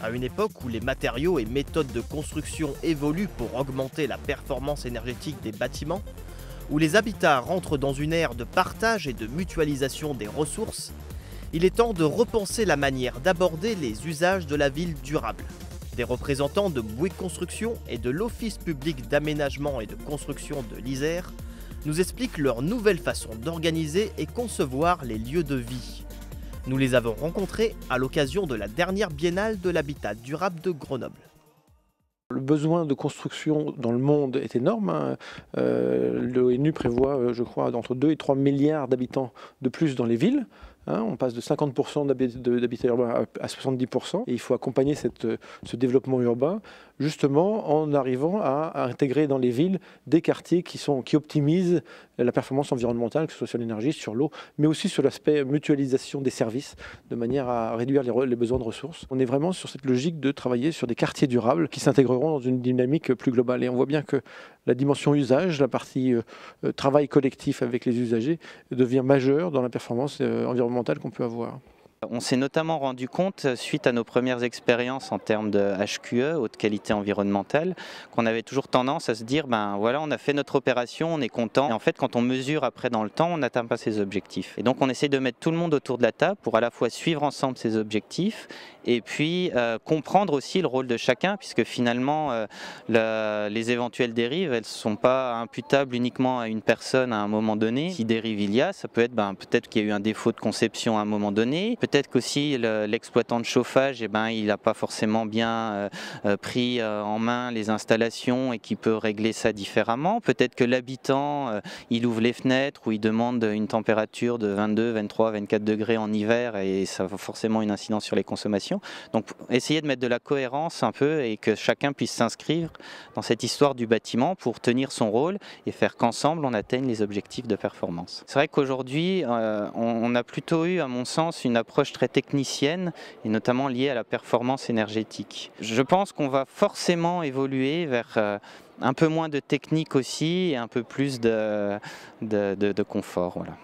À une époque où les matériaux et méthodes de construction évoluent pour augmenter la performance énergétique des bâtiments, où les habitats rentrent dans une ère de partage et de mutualisation des ressources, il est temps de repenser la manière d'aborder les usages de la ville durable. Des représentants de Bouygues Construction et de l'Office public d'aménagement et de construction de l'Isère nous expliquent leur nouvelle façon d'organiser et concevoir les lieux de vie. Nous les avons rencontrés à l'occasion de la dernière biennale de l'habitat durable de Grenoble. Le besoin de construction dans le monde est énorme, hein. L'ONU prévoit, je crois, entre 2 et 3 milliards d'habitants de plus dans les villes. Hein. On passe de 50% d'habitat urbain à 70%. Et il faut accompagner ce développement urbain justement en arrivant à intégrer dans les villes des quartiers qui optimisent la performance environnementale, que ce soit sur l'énergie, sur l'eau, mais aussi sur l'aspect mutualisation des services, de manière à réduire les besoins de ressources. On est vraiment sur cette logique de travailler sur des quartiers durables qui s'intégreront dans une dynamique plus globale. Et on voit bien que la dimension usage, la partie travail collectif avec les usagers, devient majeure dans la performance environnementale qu'on peut avoir. On s'est notamment rendu compte, suite à nos premières expériences en termes de HQE, haute qualité environnementale, qu'on avait toujours tendance à se dire, ben voilà, on a fait notre opération, on est content. Et en fait, quand on mesure après dans le temps, on n'atteint pas ses objectifs. Et donc, on essaie de mettre tout le monde autour de la table pour à la fois suivre ensemble ces objectifs et puis comprendre aussi le rôle de chacun, puisque finalement, les éventuelles dérives, elles ne sont pas imputables uniquement à une personne à un moment donné. Si dérive il y a, ça peut être peut-être qu'il y a eu un défaut de conception à un moment donné. Peut-être qu'aussi l'exploitant de chauffage, il n'a pas forcément bien pris en main les installations et qu'il peut régler ça différemment. Peut-être que l'habitant, il ouvre les fenêtres ou il demande une température de 22, 23, 24 degrés en hiver et ça a forcément une incidence sur les consommations. Donc essayer de mettre de la cohérence un peu et que chacun puisse s'inscrire dans cette histoire du bâtiment pour tenir son rôle et faire qu'ensemble on atteigne les objectifs de performance. C'est vrai qu'aujourd'hui, on a plutôt eu, à mon sens, une approche très technicienne et notamment liée à la performance énergétique. Je pense qu'on va forcément évoluer vers un peu moins de technique aussi et un peu plus de confort. Voilà.